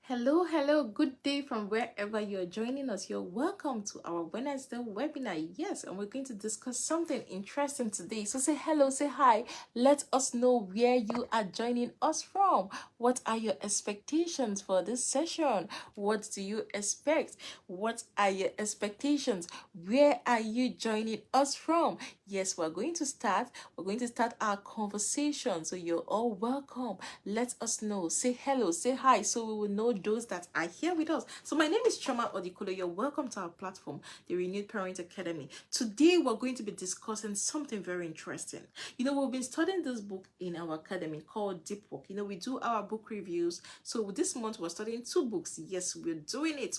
Hello, good day from wherever you're joining us. You're welcome to our Wednesday webinar. Yes, and we're going to discuss something interesting today. So say hello, say hi. Let us know where you are joining us from. What are your expectations for this session? What do you expect? What are your expectations? Where are you joining us from? Yes, we're going to start. We're going to start our conversation. So you're all welcome. Let us know. Say hello, say hi, so we will know those that are here with us. So my name is Choma Odikulo. You're welcome to our platform, the Renewed Parent Academy. Today we're going to be discussing something very interesting. We've been studying this book in our academy called Deep Work. We do our book reviews. So this month we're studying two books. Yes, we're doing it,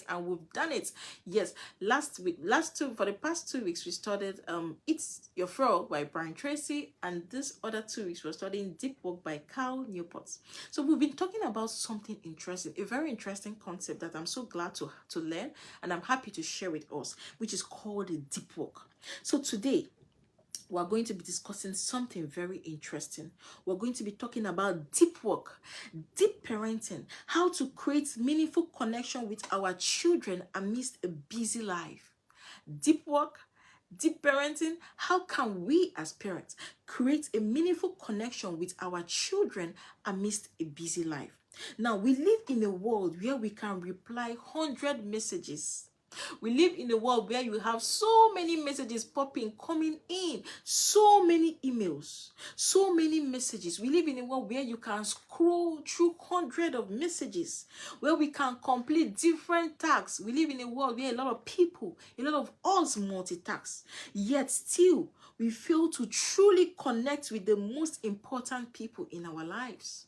and we've done it. Yes, for the past 2 weeks we studied It's Your Frog by Brian Tracy, and this other 2 weeks we're studying Deep Work by Cal Newport. So we've been talking about something interesting, a very interesting concept that I'm so glad to learn, and I'm happy to share with us, which is called deep work. So today we're going to be discussing something very interesting. We're going to be talking about deep work, deep parenting, how to create meaningful connection with our children amidst a busy life. Deep work, deep parenting, how can we as parents create a meaningful connection with our children amidst a busy life? Now, we live in a world where we can reply 100 messages. We live in a world where you have so many messages popping, coming in, so many emails, so many messages. We live in a world where you can scroll through hundreds of messages, where we can complete different tasks. We live in a world where a lot of people, a lot of us multitask, yet still we fail to truly connect with the most important people in our lives.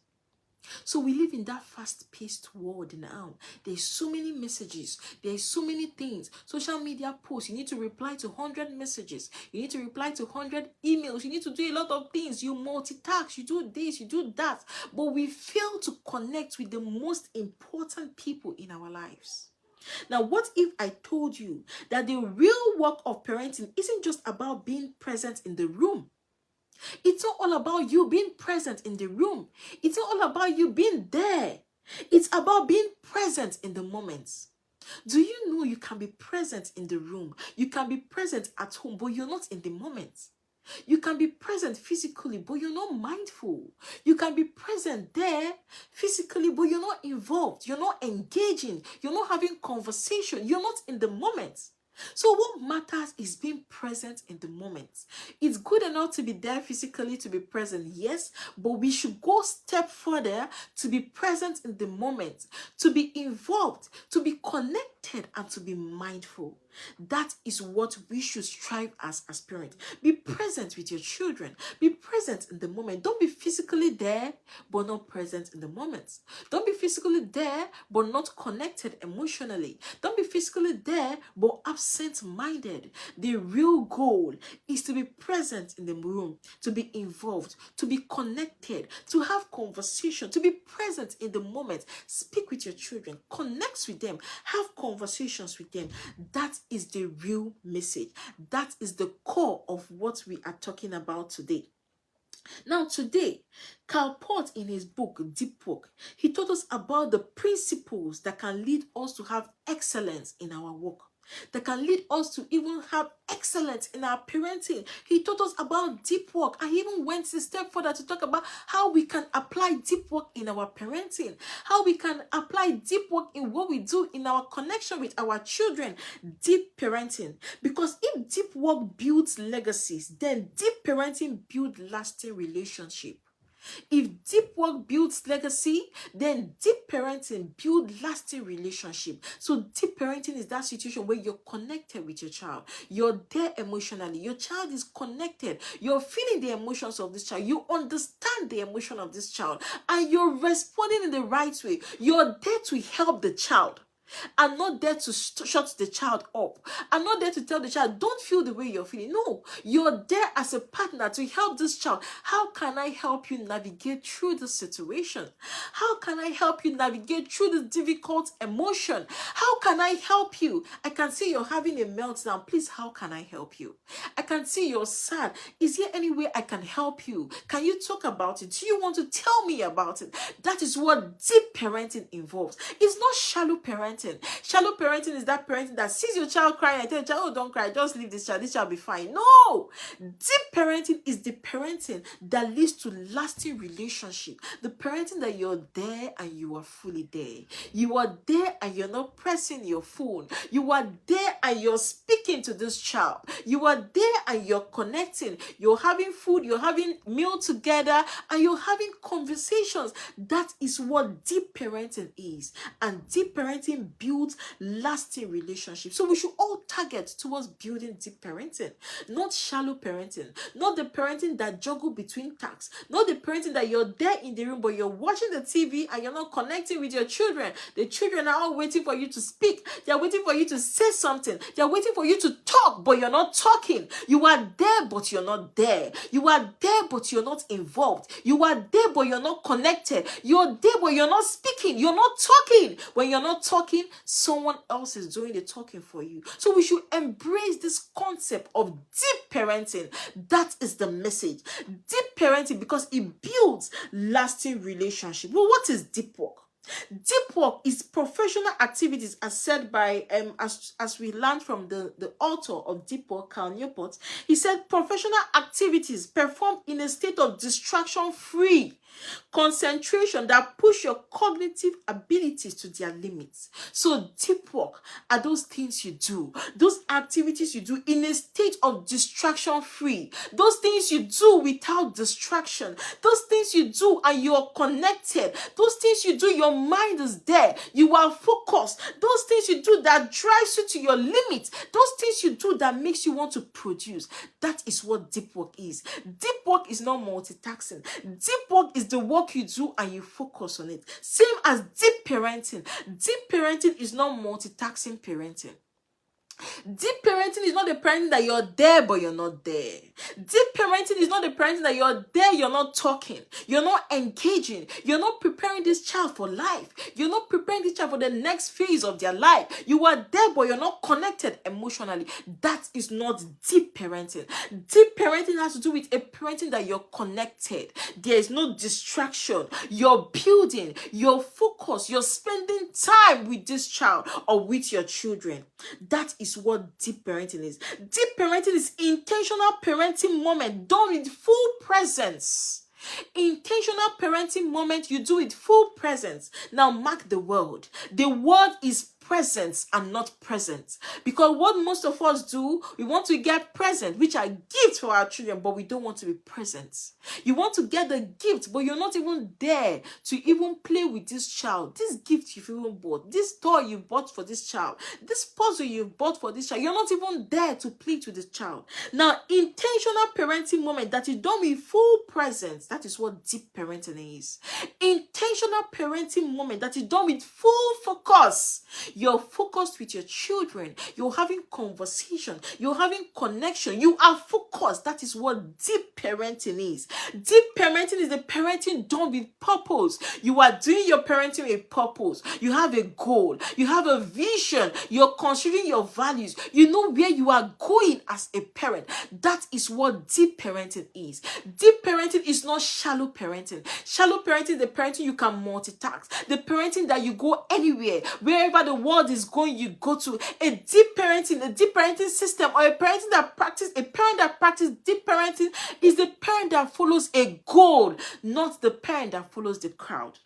So we live in that fast-paced world now. There's so many messages. There's so many things. Social media posts. You need to reply to 100 messages. You need to reply to 100 emails. You need to do a lot of things. You multitask. You do this. You do that. But we fail to connect with the most important people in our lives. Now, what if I told you that the real work of parenting isn't just about being present in the room? It's not all about you being present in the room. It's not all about you being there. It's about being present in the moments. Do you know you can be present in the room? You can be present at home, but you're not in the moment. You can be present physically, but you're not mindful. You can be present there physically, but you're not involved. You're not engaging. You're not having conversation. You're not in the moment. So what matters is being present in the moment. It's good enough to be there physically, to be present, yes, but we should go a step further to be present in the moment, to be involved, to be connected, and to be mindful. That is what we should strive as parents. Be present with your children. Be present in the moment. Don't be physically there, but not present in the moment. Don't be physically there, but not connected emotionally. Don't be physically there, but absent-minded. The real goal is to be present in the room, to be involved, to be connected, to have conversation, to be present in the moment. Speak with your children, connect with them, have conversations with them. That is the real message. That is the core of what we are talking about today. Now today, Karl Popper in his book Deep Work, he taught us about the principles that can lead us to have excellence in our work, that can lead us to even have excellence in our parenting. He taught us about deep work, and he even went a step further to talk about how we can apply deep work in our parenting, how we can apply deep work in what we do in our connection with our children. Deep parenting, because if deep work builds legacies, then deep parenting builds lasting relationship. If deep work builds legacy, then deep parenting builds lasting relationship. So deep parenting is that situation where you're connected with your child. You're there emotionally. Your child is connected. You're feeling the emotions of this child. You understand the emotion of this child. And you're responding in the right way. You're there to help the child. I'm not there to shut the child up. I'm not there to tell the child, don't feel the way you're feeling. No, you're there as a partner to help this child. How can I help you navigate through this situation? How can I help you navigate through this difficult emotion? How can I help you? I can see you're having a meltdown. Please, how can I help you? I can see you're sad. Is there any way I can help you? Can you talk about it? Do you want to tell me about it? That is what deep parenting involves. It's not shallow parenting. Shallow parenting is that parenting that sees your child crying and tell your child, oh, don't cry, just leave this child will be fine. No! Deep parenting is the parenting that leads to lasting relationship. The parenting that you're there and you are fully there. You are there and you're not pressing your phone. You are there and you're speaking to this child. You are there and you're connecting. You're having food, you're having meal together, and you're having conversations. That is what deep parenting is. And deep parenting builds lasting relationships. So we should all target towards building deep parenting, not shallow parenting, not the parenting that juggle between tasks, not the parenting that you're there in the room but you're watching the TV and you're not connecting with your children. The children are all waiting for you to speak. They're waiting for you to say something. They're waiting for you to talk, but you're not talking. You are there, but you're not there. You are there, but you're not involved. You are there, but you're not connected. You're there, but you're not speaking. You're not talking. When you're not talking, someone else is doing the talking for you. So we should embrace this concept of deep parenting. That is the message. Deep parenting, because it builds lasting relationship. Well, what is deep work? Deep work is professional activities, as said by as we learned from the author of Deep Work, Cal Newport. He said professional activities performed in a state of distraction-free concentration that push your cognitive abilities to their limits. So deep work are those things you do, those activities you do in a state of distraction-free, those things you do without distraction, those things you do and you're connected, those things you do, your mind is there, you are focused, those things you do that drives you to your limits, those things you do that makes you want to produce. That is what deep work is. Deep work is not multitasking. Deep work is the work you do and you focus on it. Same as deep parenting. Deep parenting is not multitasking parenting. Deep parenting is not the parenting that you're there but you're not there. Deep parenting is not the parenting that you're there, you're not talking, you're not engaging, you're not preparing this child for life, you're not preparing this child for the next phase of their life. You are there but you're not connected emotionally. That is not deep parenting. Deep parenting has to do with a parenting that you're connected. There is no distraction. You're building, you're focused, you're spending time with this child or with your children. That is what deep parenting is. Deep parenting is intentional parenting moment done with full presence. Intentional parenting moment you do with full presence. Now mark the word. The word is presence and not present. Because what most of us do, we want to get present, which are gifts for our children, but we don't want to be present. You want to get the gift, but you're not even there to even play with this child. This gift you've even bought, this toy you bought for this child, this puzzle you bought for this child, you're not even there to play with this child. Now, intentional parenting moment that is done with full presence, that is what deep parenting is. Intentional parenting moment that is done with full focus. You're focused with your children. You're having conversation. You're having connection. You are focused. That is what deep parenting is. Deep parenting is the parenting done with purpose. You are doing your parenting with purpose. You have a goal. You have a vision. You're considering your values. You know where you are going as a parent. That is what deep parenting is. Deep parenting is not shallow parenting. Shallow parenting is the parenting you can multitask. The parenting that you go anywhere. Wherever the world is going, you go to. A deep parenting system, or a parent that practices deep parenting is the parent that follows a goal, not the parent that follows the crowd.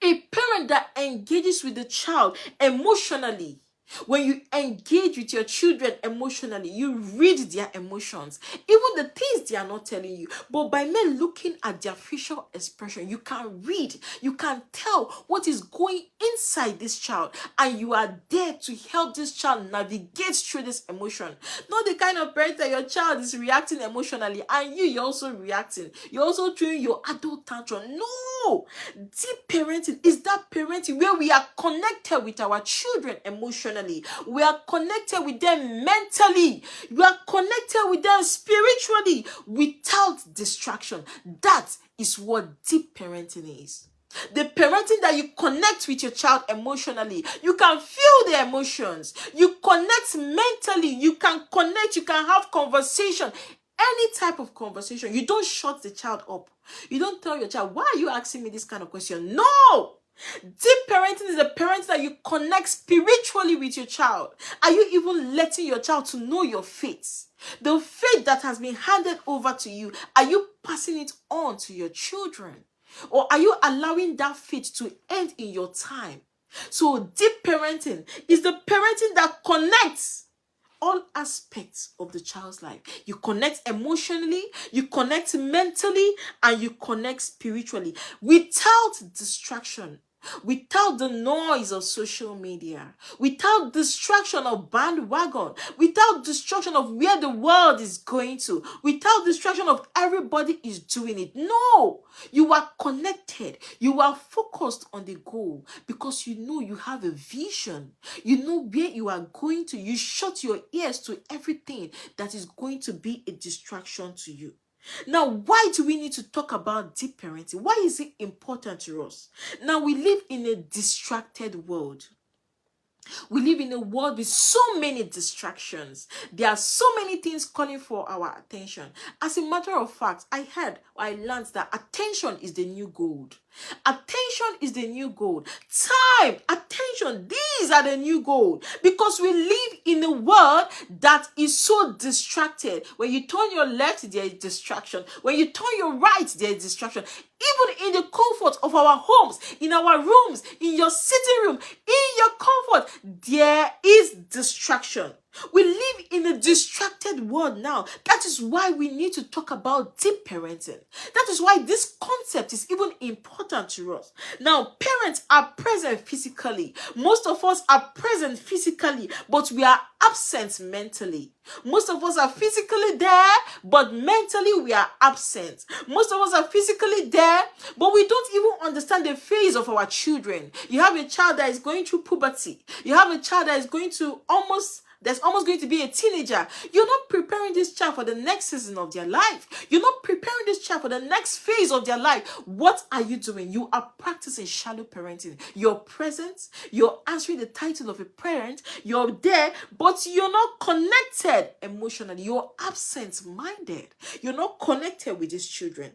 A parent that engages with the child emotionally, When you engage with your children emotionally, you read their emotions, even the things they are not telling you. But by mere looking at their facial expression, you can read, you can tell what is going inside this child, and you are there to help this child navigate through this emotion. Not the kind of parent that your child is reacting emotionally and you're also reacting. You're also doing your adult tantrum. No! Deep parenting is that parenting where we are connected with our children emotionally. We are connected with them mentally. We are connected with them spiritually without distraction. That is what deep parenting is. The parenting that you connect with your child emotionally. You can feel the emotions. You connect mentally. You can connect. You can have conversation. Any type of conversation. You don't shut the child up. You don't tell your child, why are you asking me this kind of question? No! Deep parenting is a parent that you connect spiritually with your child. Are you even letting your child to know your faith? The faith that has been handed over to you, are you passing it on to your children? Or are you allowing that faith to end in your time? So deep parenting is the parenting that connects all aspects of the child's life. You connect emotionally, you connect mentally, and you connect spiritually without distraction, without the noise of social media, without distraction of bandwagon, without distraction of where the world is going to, without distraction of everybody is doing it. No, you are connected. You are focused on the goal because you know you have a vision. You know where you are going to. You shut your ears to everything that is going to be a distraction to you. Now, why do we need to talk about deep parenting? Why is it important to us? Now, we live in a distracted world. We live in a world with so many distractions. There are so many things calling for our attention. As a matter of fact, I learned that attention is the new gold. Attention is the new gold. Time, attention, these are the new gold. Because we live in a world that is so distracted. When you turn your left, there is distraction. When you turn your right, there is distraction. Even in the comfort of our homes, in our rooms, in your sitting room, in your comfort, there is distraction. We live in a distracted world now. That is why we need to talk about deep parenting. That is why this concept is even important to us. Now, parents are present physically. Most of us are present physically, but we are absent mentally. Most of us are physically there, but mentally we are absent. Most of us are physically there, but we don't even understand the phase of our children. You have a child that is going through puberty. You have a child that is going to that's almost going to be a teenager. You're not preparing this child for the next season of their life. You're not preparing this child for the next phase of their life. What are you doing? You are practicing shallow parenting. You're present. You're answering the title of a parent. You're there, but you're not connected emotionally. You're absent-minded. You're not connected with these children.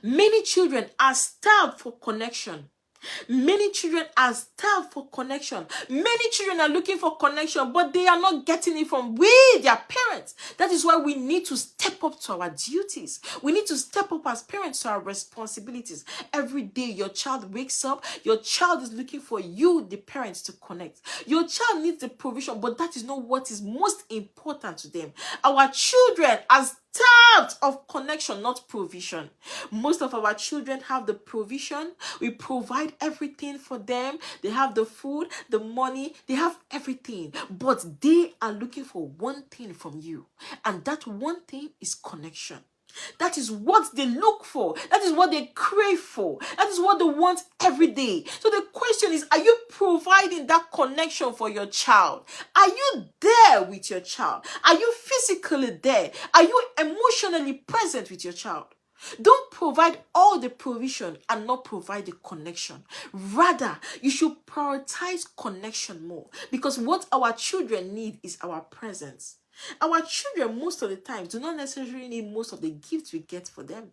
Many children are starved for connection. Many children are starved for connection. Many children are looking for connection, but they are not getting it from their parents. That is why we need to step up to our duties. We need to step up as parents to our responsibilities. Every day your child wakes up, your child is looking for you, the parents, to connect. Your child needs the provision, but that is not what is most important to them. Our children are starved of connection, not provision. Most of our children have the provision. We provide everything for them. They have the food, the money, they have everything. But they are looking for one thing from you. And that one thing is connection. That is what they look for. That is what they crave for. That is what they want every day. So the question is, are you providing that connection for your child? Are you there with your child? Are you physically there? Are you emotionally present with your child? Don't provide all the provision and not provide the connection. Rather, you should prioritize connection more, because what our children need is our presence. Our children, most of the time, do not necessarily need most of the gifts we get for them.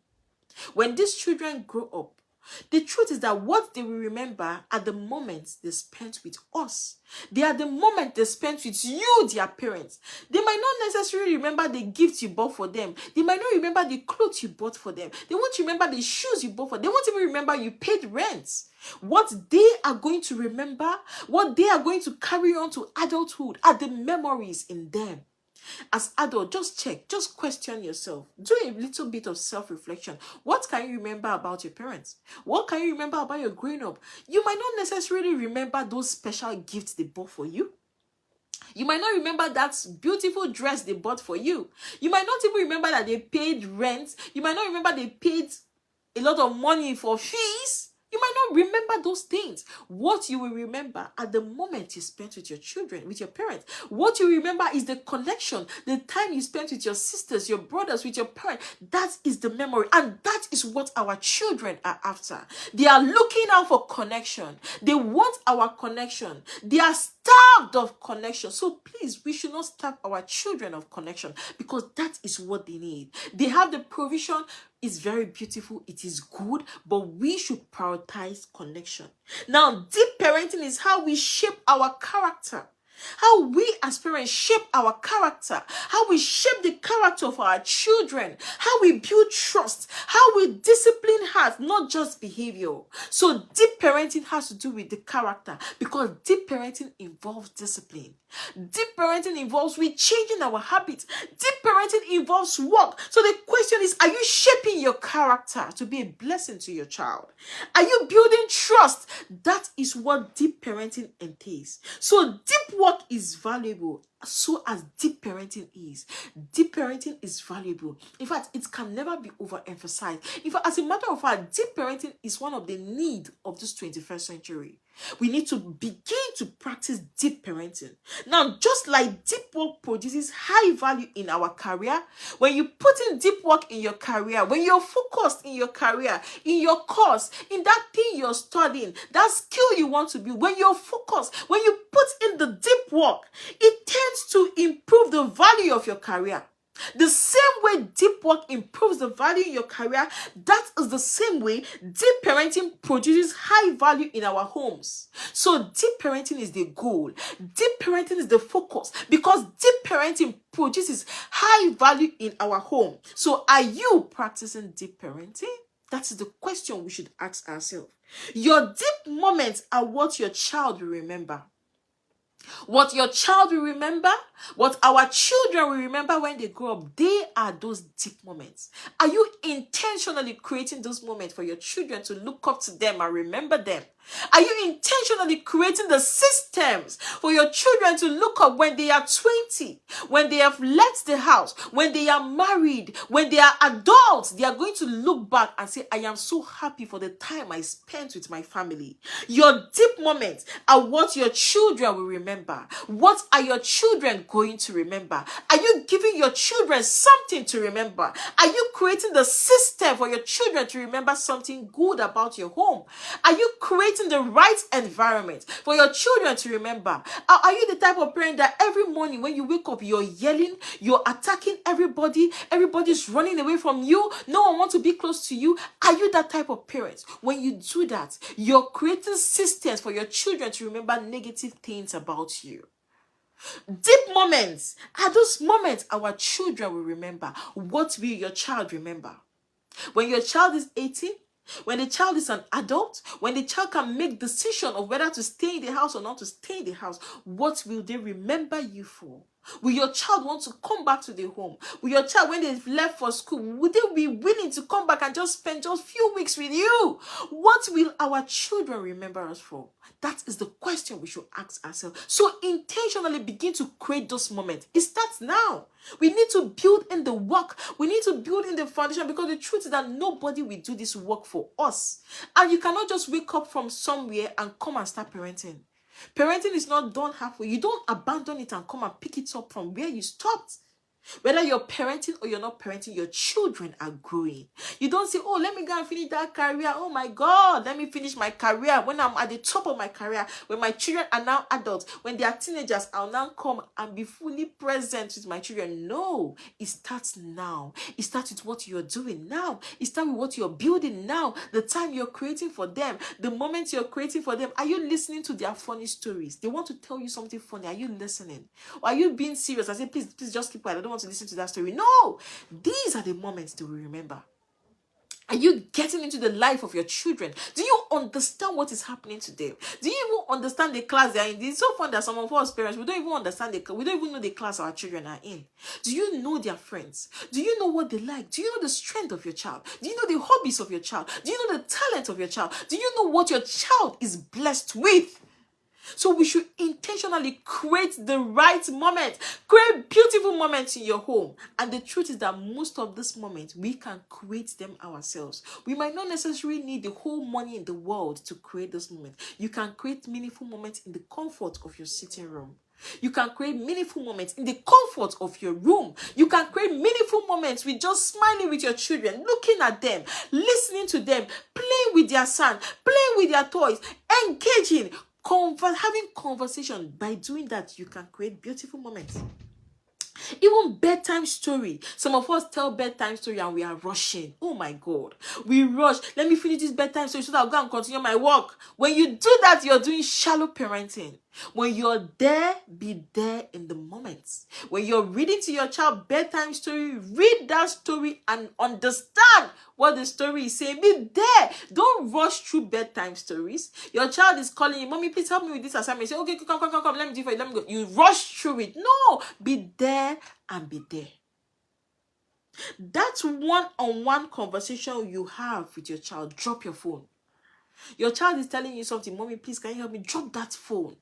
When these children grow up, The truth is that what they will remember are the moments they spent with us. They are the moment they spent with you, their parents. They might not necessarily remember the gifts you bought for them. They might not remember the clothes you bought for them. They won't remember the shoes you bought for them. They won't even remember you paid rent. What they are going to remember, what they are going to carry on to adulthood are the memories in them. As adult, just check, just question yourself. Do a little bit of self-reflection. What can you remember about your parents? What can you remember about your growing up? You might not necessarily remember those special gifts they bought for you. You might not remember that beautiful dress they bought for you. You might not even remember that they paid rent. You might not remember they paid a lot of money for fees. You might not remember those things. What you will remember at the moment you spent with your children, with your parents. What you remember is the connection, the time you spent with your sisters, your brothers, with your parents. That is the memory. And that is what our children are after. They are looking out for connection. They want our connection. They are starved of connection. So please, we should not starve our children of connection, because that is what they need. They have the provision. It's very beautiful, it is good, but we should prioritize connection. Now, deep parenting is how we shape our character. How we as parents shape our character, how we shape the character of our children, how we build trust, how we discipline hearts, not just behavior. So deep parenting has to do with the character, because deep parenting involves discipline. Deep parenting involves we changing our habits. Deep parenting involves work. So the question is, are you shaping your character to be a blessing to your child? Are you building trust? That is what deep parenting entails. So deep work is valuable, so as deep parenting is. Deep parenting is valuable. In fact, it can never be overemphasized. In fact, as a matter of fact, deep parenting is one of the needs of this 21st century. We need to begin to practice deep parenting. Now, just like deep work produces high value in our career, when you put in deep work in your career, when you're focused in your career, in your course, in that thing you're studying, that skill you want to build, when you're focused, when you put in the deep work, it tends to improve the value of your career. The same way deep work improves the value in your career, that is the same way deep parenting produces high value in our homes. So deep parenting is the goal. Deep parenting is the focus, because deep parenting produces high value in our home. So are you practicing deep parenting? That is the question we should ask ourselves. Your deep moments are what your child will remember. What your child will remember, what our children will remember when they grow up, they are those deep moments. Are you intentionally creating those moments for your children to look up to them and remember them? Are you intentionally creating the systems for your children to look up when they are 20, when they have left the house, when they are married, when they are adults? They are going to look back and say, I am so happy for the time I spent with my family. Your deep moments are what your children will remember. What are your children going to remember? Are you giving your children something to remember? Are you creating the system for your children to remember something good about your home? Are you creating the right environment for your children to remember? Are you the type of parent that every morning when you wake up, you're yelling, you're attacking everybody, everybody's running away from you, no one wants to be close to you? Are you that type of parent? When you do that, you're creating systems for your children to remember negative things about you. Deep moments are those moments our children will remember. What will your child remember? When your child is 18, when the child is an adult, when the child can make decision of whether to stay in the house or not to stay in the house, what will they remember you for? Will your child want to come back to the home? Will your child, when they've left for school, would they be willing to come back and just spend just a few weeks with you? What will our children remember us for? That is the question we should ask ourselves. So intentionally begin to create those moments. It starts now. We need to build in the work. We need to build in the foundation, because the truth is that nobody will do this work for us. And you cannot just wake up from somewhere and come and start parenting. Parenting is not done halfway. You don't abandon it and come and pick it up from where you stopped. Whether you're parenting or you're not parenting, your children are growing. You don't say, oh, let me go and finish that career. Oh my God, let me finish my career. When I'm at the top of my career, when my children are now adults, when they are teenagers, I'll now come and be fully present with my children. No, it starts now. It starts with what you're doing now. It starts with what you're building now. The time you're creating for them, the moment you're creating for them. Are you listening to their funny stories? They want to tell you something funny. Are you listening? Or are you being serious? I say, please just keep quiet. I don't want to listen to that story. No, these are the moments they will remember. Are you getting into the life of your children? Do you understand what is happening to them? Do you even understand the class they are in? It's so fun that some of us parents, we don't even understand we don't even know the class our children are in. Do you know their friends? Do you know what they like? Do you know the strength of your child? Do you know the hobbies of your child? Do you know the talent of your child? Do you know what your child is blessed with? So we should intentionally create the right moment, create beautiful moments in your home. And the truth is that most of these moments, we can create them ourselves. We might not necessarily need the whole money in the world to create those moments. You can create meaningful moments in the comfort of your sitting room. You can create meaningful moments in the comfort of your room. You can create meaningful moments with just smiling with your children, looking at them, listening to them, playing with their sand, playing with their toys, engaging, having conversation. By doing that, you can create beautiful moments. Even bedtime story. Some of us tell bedtime story and we are rushing. Oh my God. We rush. Let me finish this bedtime story so that I'll go and continue my work. When you do that, you're doing shallow parenting. When you're there, be there in the moments. When you're reading to your child bedtime story, read that story and understand what the story is saying. Be there. Don't rush through bedtime stories. Your child is calling you, mommy, please help me with this assignment. Say, okay, come. Let me do it for you. Let me go. You rush through it. No, be there and be there. That one-on-one conversation you have with your child, drop your phone. Your child is telling you something, mommy, please, can you help me? Drop that phone.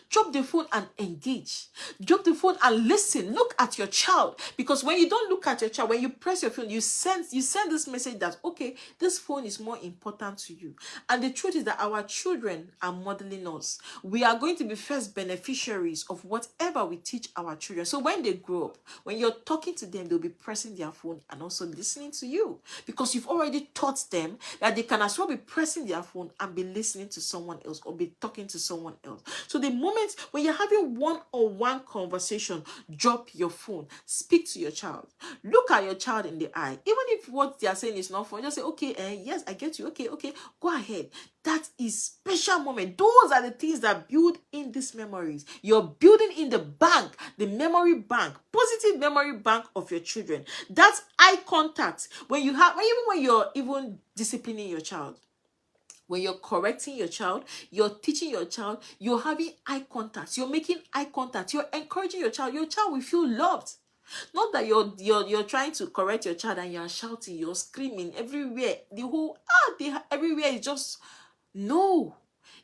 Drop the phone and engage. Drop the phone and listen. Look at your child. Because when you don't look at your child, when you press your phone, you send this message that, okay, this phone is more important to you. And the truth is that our children are modeling us. We are going to be first beneficiaries of whatever we teach our children. So when they grow up, when you're talking to them, they'll be pressing their phone and also listening to you. Because you've already taught them that they can as well be pressing their phone and be listening to someone else or be talking to someone else. So the moment when you're having one-on-one conversation, drop your phone, speak to your child, look at your child in the eye. Even if what they are saying is not fun, just say, okay, yes, I get you. Okay, go ahead. That is special moment. Those are the things that build in these memories. You're building in the bank, the memory bank, positive memory bank of your children. That's eye contact. When you're even disciplining your child, when you're correcting your child, you're teaching your child, you're having eye contact, you're making eye contact, you're encouraging your child will feel loved. Not that you're trying to correct your child and you're shouting, you're screaming everywhere. Everywhere is just, no.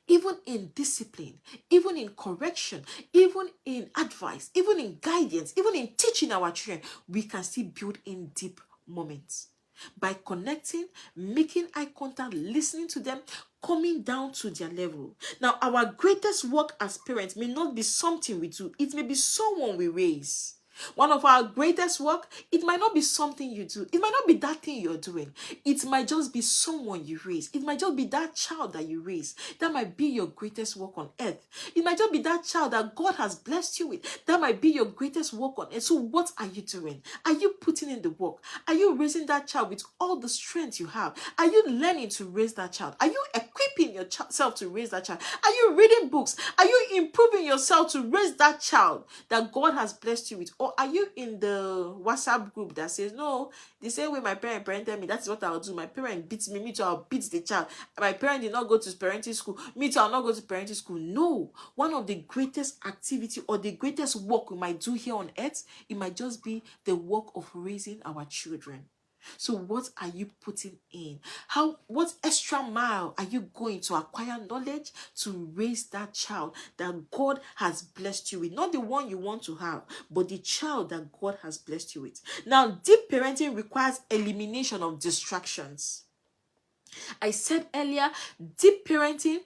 Even in discipline, even in correction, even in advice, even in guidance, even in teaching our children, we can still build in deep moments. By connecting, making eye contact, listening to them, coming down to their level. Now, our greatest work as parents may not be something we do. It may be someone we raise. One of our greatest work, it might not be something you do. It might not be that thing you're doing. It might just be someone you raise. It might just be that child that you raise. That might be your greatest work on earth. It might just be that child that God has blessed you with. That might be your greatest work on earth. So what are you doing? Are you putting in the work? Are you raising that child with all the strength you have? Are you learning to raise that child? Are you equipping yourself to raise that child? Are you reading books? Are you improving yourself to raise that child that God has blessed you with? Or are you in the WhatsApp group that says, no, the same way my parent parented me, that's what I'll do. My parent beats me too, I'll beat the child. My parent did not go to parenting school, me too, I'll not go to parenting school. No, one of the greatest activity or the greatest work we might do here on earth, it might just be the work of raising our children. So what are you putting in? What extra mile are you going to acquire knowledge to raise that child that God has blessed you with? Not the one you want to have, but the child that God has blessed you with. Now, deep parenting requires elimination of distractions. I said earlier, deep parenting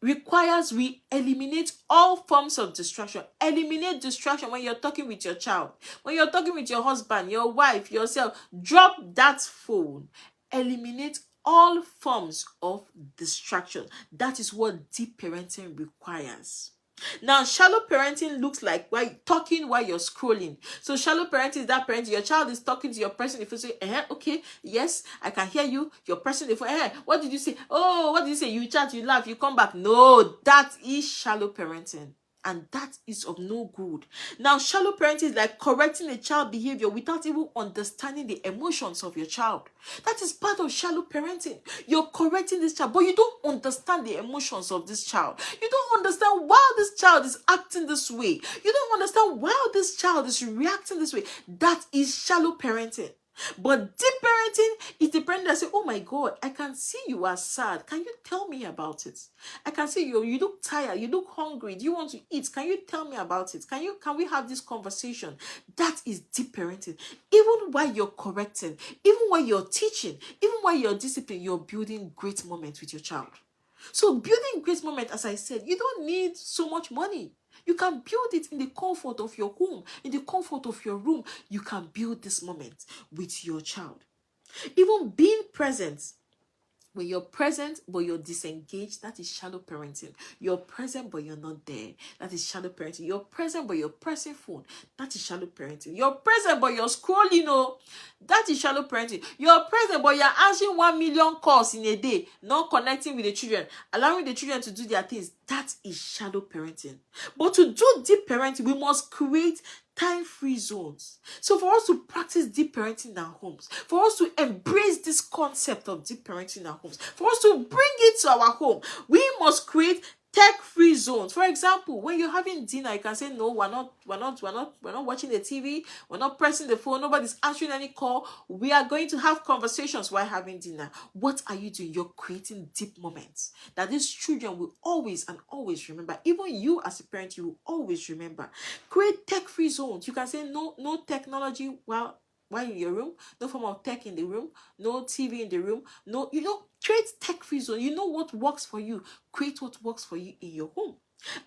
requires we eliminate all forms of distraction. Eliminate distraction when you're talking with your child, when you're talking with your husband, your wife, yourself. Drop that phone. Eliminate all forms of distraction. That is what deep parenting requires. Now, shallow parenting looks like while talking while you're scrolling. So shallow parenting is that parent, your child is talking to your person. If you say, okay, yes, I can hear you. Your person, if what did you say? Oh, what did you say? You chat, you laugh, you come back. No, that is shallow parenting. And that is of no good. Now, shallow parenting is like correcting a child behavior without even understanding the emotions of your child. That is part of shallow parenting. You're correcting this child, but you don't understand the emotions of this child. You don't understand why this child is acting this way. You don't understand why this child is reacting this way. That is shallow parenting. But deep parenting is the parent that say, oh my God, I can see you are sad. Can you tell me about it? I can see you look tired, you look hungry. Do you want to eat? Can you tell me about it? Can we have this conversation? That is deep parenting. Even while you're correcting, even while you're teaching, even while you're disciplining, you're building great moments with your child. So building great moments, as I said, you don't need so much money. You can build it in the comfort of your home, in the comfort of your room. You can build this moment with your child. Even being present. When you're present but you're disengaged, that is shallow parenting. You're present but you're not there. That is shallow parenting. You're present but you're pressing phone. That is shallow parenting. You're present but you're scrolling. Oh, that is shallow parenting. You're present but you're answering 1 million calls in a day, not connecting with the children, allowing the children to do their things. That is shallow parenting. But to do deep parenting, we must create time-free zones. So for us to practice deep parenting in our homes, for us to embrace this concept of deep parenting in our homes, for us to bring it to our home, we must create tech-free zones. For example, when you're having dinner, you can say, no, we're not watching the TV, we're not pressing the phone, nobody's answering any call. We are going to have conversations while having dinner. What are you doing? You're creating deep moments that these children will always and always remember. Even you as a parent, you will always remember. Create tech-free zones. You can say no technology while in your room, no form of tech in the room, no TV in the room, create tech-free zone. You know what works for you. Create what works for you in your home.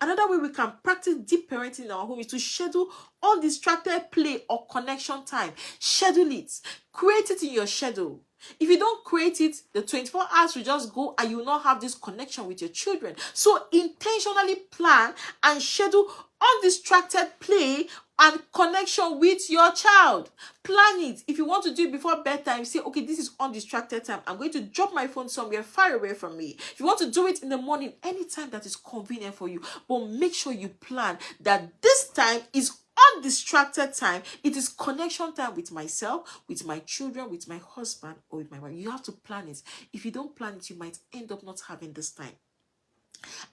Another way we can practice deep parenting in our home is to schedule undistracted play or connection time. Schedule it. Create it in your schedule. If you don't create it, the 24 hours will just go and you will not have this connection with your children. So intentionally plan and schedule undistracted play and connection with your child. Plan it. If you want to do it before bedtime, say, okay, this is undistracted time. I'm going to drop my phone somewhere far away from me. If you want to do it in the morning, anytime that is convenient for you, but make sure you plan that this time is undistracted time. It is connection time with myself, with my children, with my husband, or with my wife. You have to plan it. If you don't plan it, you might end up not having this time.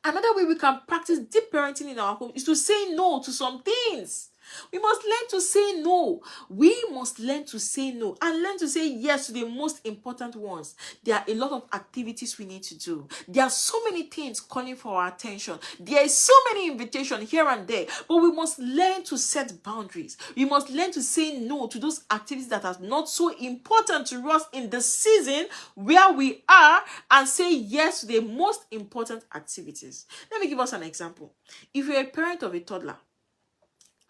Another way we can practice deep parenting in our home is to say no to some things. We must learn to say no. We must learn to say no and learn to say yes to the most important ones. There are a lot of activities we need to do. There are so many things calling for our attention. There is so many invitations here and there, but we must learn to set boundaries. We must learn to say no to those activities that are not so important to us in the season where we are and say yes to the most important activities. Let me give us an example. If you're a parent of a toddler,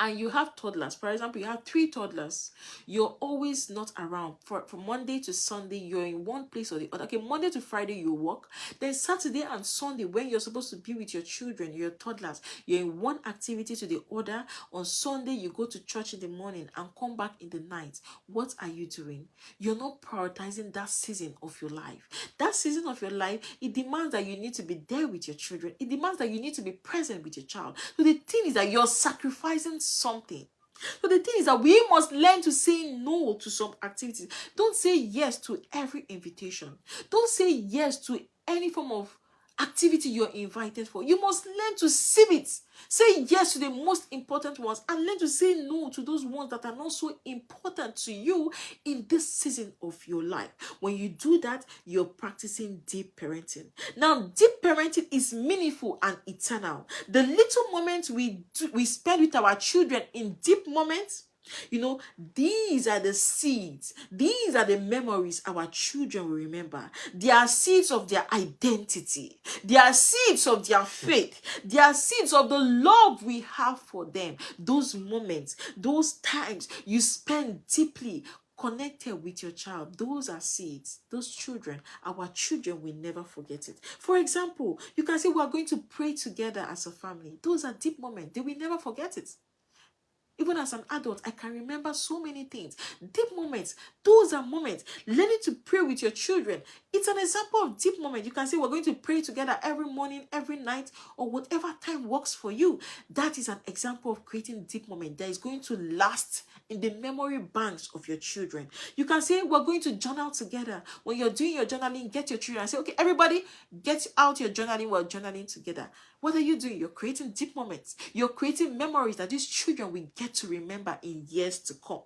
and you have toddlers, for example, you have 3 toddlers, you're always not around. From Monday to Sunday, you're in one place or the other. Okay, Monday to Friday, you work. Then Saturday and Sunday, when you're supposed to be with your children, your toddlers, you're in one activity to the other. On Sunday, you go to church in the morning and come back in the night. What are you doing? You're not prioritizing that season of your life. That season of your life, it demands that you need to be there with your children. It demands that you need to be present with your child. So the thing is that you're sacrificing something. So the thing is that we must learn to say no to some activities. Don't say yes to every invitation. Don't say yes to any form of activity you're invited for. You must learn to sieve it. Say yes to the most important ones and learn to say no to those ones that are not so important to you in this season of your life. When you do that, you're practicing deep parenting. Now, deep parenting is meaningful and eternal. The little moments we spend with our children in deep moments, You know, these are the seeds. These are the memories our children will remember. They are seeds of their identity. They are seeds of their faith. They are seeds of the love we have for them. Those moments, those times you spend deeply connected with your child, those are seeds. Those children, our children will never forget it. For example, you can say we are going to pray together as a family. Those are deep moments. They will never forget it. Even as an adult, I can remember so many things. Deep moments. Those are moments. Learning to pray with your children. It's an example of deep moment. You can say we're going to pray together every morning, every night, or whatever time works for you. That is an example of creating deep moment that is going to last in the memory banks of your children. You can say we're going to journal together. When you're doing your journaling, get your children and say, okay, everybody, get out your journaling. We're journaling together. What are you doing? You're creating deep moments. You're creating memories that these children will get to remember in years to come.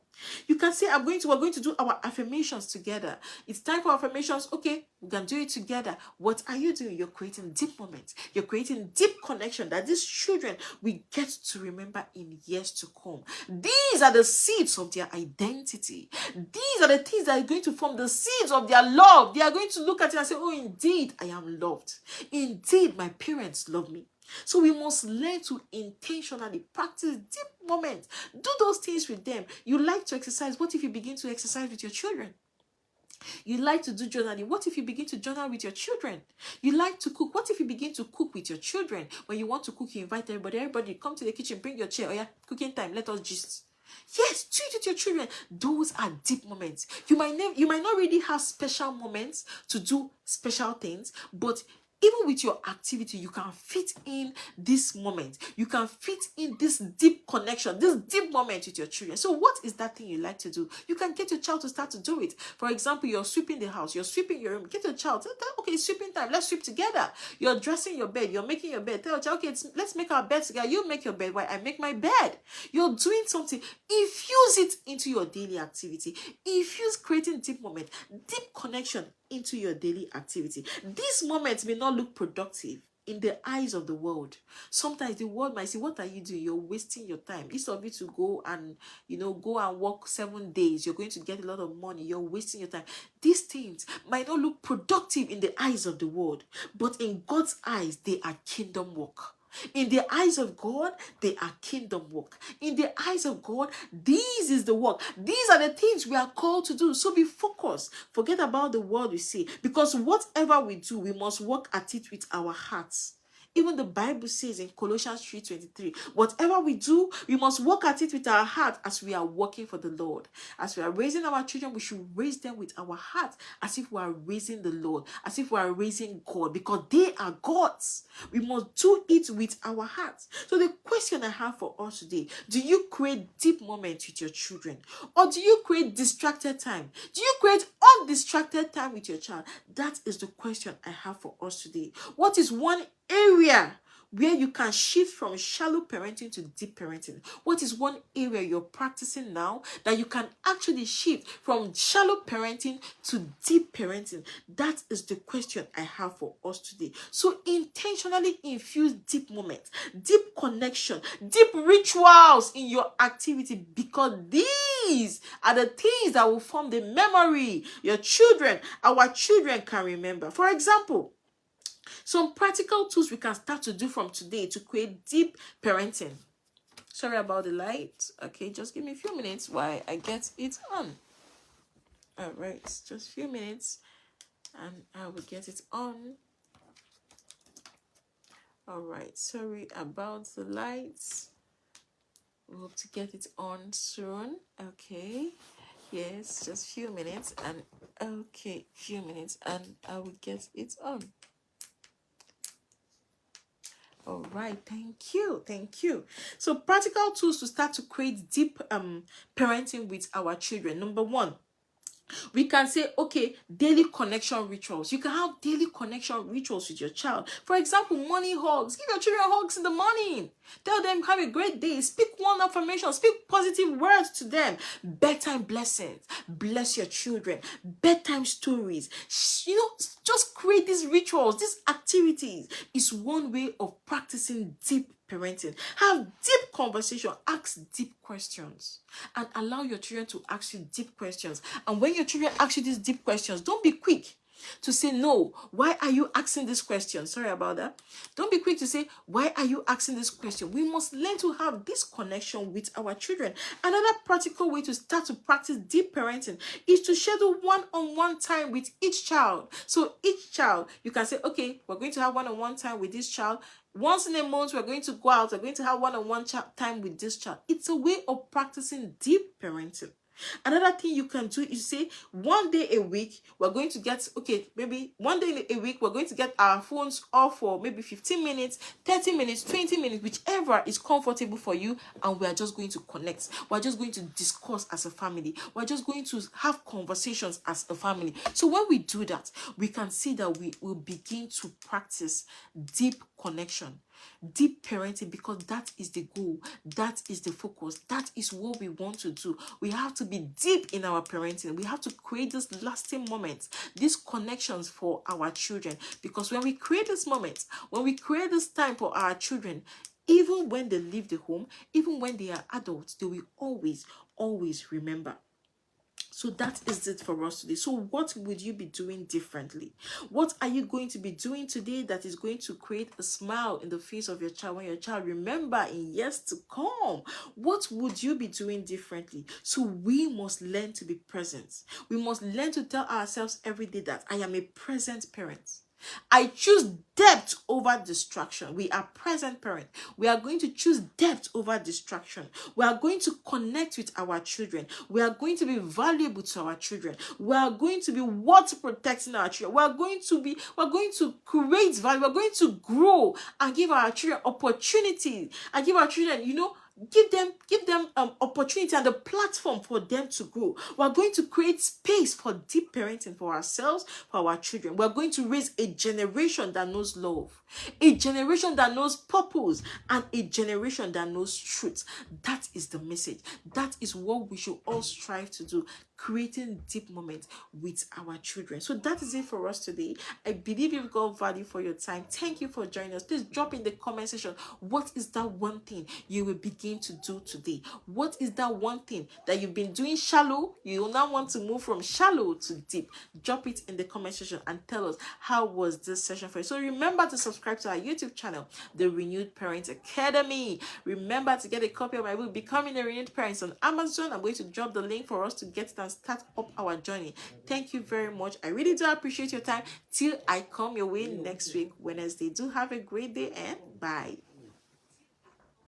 You can say, we're going to do our affirmations together. It's time for affirmations. Okay, we can do it together. What are you doing? You're creating deep moments. You're creating deep connection that these children will get to remember in years to come. These are the seeds of their identity. These are the things that are going to form the seeds of their love. They are going to look at it and say, oh, indeed, I am loved. Indeed, my parents love me. So we must learn to intentionally practice deep moments. Do those things with them. You like to exercise. What if you begin to exercise with your children? You like to do journaling. What if you begin to journal with your children? You like to cook. What if you begin to cook with your children? When you want to cook, you invite everybody. Everybody, come to the kitchen, bring your chair. Oh yeah, cooking time. Let us just. Yes, do it with your children. Those are deep moments. You might not really have special moments to do special things, but even with your activity, you can fit in this moment. You can fit in this deep connection, this deep moment with your children. So what is that thing you like to do? You can get your child to start to do it. For example, you're sweeping the house, you're sweeping your room. Get your child, okay, it's sweeping time. Let's sweep together. You're dressing your bed. You're making your bed. Tell your child, okay, let's make our bed together. You make your bed while I make my bed. You're doing something. Infuse it into your daily activity. Infuse creating deep moment, deep connection into your daily activity. These moments may not look productive in the eyes of the world. Sometimes the world might say, what are you doing? You're wasting your time. Instead of you to go and work 7 days, you're going to get a lot of money. You're wasting your time. These things might not look productive in the eyes of the world, but in God's eyes, they are kingdom work. In the eyes of God, they are kingdom work. In the eyes of God, this is the work. These are the things we are called to do. So be focused. Forget about the world we see. Because whatever we do, we must work at it with our hearts. Even the Bible says in Colossians 3:23, whatever we do, we must work at it with our heart as we are working for the Lord. As we are raising our children, we should raise them with our heart as if we are raising the Lord, as if we are raising God, because they are God's. We must do it with our hearts. So the question I have for us today, do you create deep moments with your children? Or do you create distracted time? Do you create undistracted time with your child? That is the question I have for us today. What is one area where you can shift from shallow parenting to deep parenting? What is one area you're practicing now that you can actually shift from shallow parenting to deep parenting? That is the question I have for us today. So intentionally infuse deep moments, deep connection, deep rituals in your activity, because these are the things that will form the memory our children can remember. For example, some practical tools we can start to do from today to create deep parenting. Sorry about the light. Okay, just give me a few minutes while I get it on. All right, just a few minutes and I will get it on. All right, sorry about the lights. We hope to get it on soon. Okay, yes, just a few minutes and I will get it on. All right, thank you. So practical tools to start to create deep parenting with our children. Number one, we can say, okay, daily connection rituals. You can have daily connection rituals with your child. For example, morning hugs. Give your children hugs in the morning. Tell them, have a great day. Speak one affirmation. Speak positive words to them. Bedtime blessings. Bless your children. Bedtime stories. Just create these rituals. These activities is one way of practicing deep parenting. Have deep conversation, ask deep questions and allow your children to ask you deep questions. And when your children ask you these deep questions, don't be quick to say, no, why are you asking this question? Sorry about that. Don't be quick to say, why are you asking this question? We must learn to have this connection with our children. Another practical way to start to practice deep parenting is to schedule one-on-one time with each child. So each child, you can say, okay, we're going to have one-on-one time with this child. Once in a month, we're going to go out. We're going to have one-on-one time with this child. It's a way of practicing deep parenting. Another thing you can do is say, one day a week, we're going to get, okay, maybe one day a week, we're going to get our phones off for maybe 15 minutes, 30 minutes, 20 minutes, whichever is comfortable for you. And we are just going to connect. We're just going to discuss as a family. We're just going to have conversations as a family. So when we do that, we can see that we will begin to practice deep connection, deep parenting, because that is the goal, that is the focus, that is what we want to do. We have to be deep in our parenting. We have to create these lasting moments, these connections for our children, because when we create this moment, when we create this time for our children, even when they leave the home, even when they are adults, they will always remember. So that is it for us today. So what would you be doing differently? What are you going to be doing today that is going to create a smile in the face of your child when your child remember in years to come? What would you be doing differently? So we must learn to be present. We must learn to tell ourselves every day that I am a present parent. I choose depth over distraction. We are present parents. We are going to choose depth over distraction. We are going to connect with our children. We are going to be valuable to our children. We are going to be worth protecting our children. We are going to create value. We are going to grow and give our children opportunity and give our children, give them opportunity and a platform for them to grow. We're going to create space for deep parenting for ourselves, for our children. We're going to raise a generation that knows love, a generation that knows purpose, and a generation that knows truth. That is the message. That is what we should all strive to do, creating deep moments with our children. So that is it for us today. I believe you've got value for your time. Thank you for joining us. Please drop in the comment section, what is that one thing you will begin to do today? What is that one thing that you've been doing shallow? You now want to move from shallow to deep. Drop it in the comment section and tell us, how was this session for you? So remember to subscribe to our YouTube channel, The Renewed Parent Academy. Remember to get a copy of my book, Becoming a Renewed Parent, on Amazon. I'm going to drop the link for us to get it and start up our journey. Thank you very much. I really do appreciate your time. Till I come your way next week, Wednesday. Do have a great day and bye.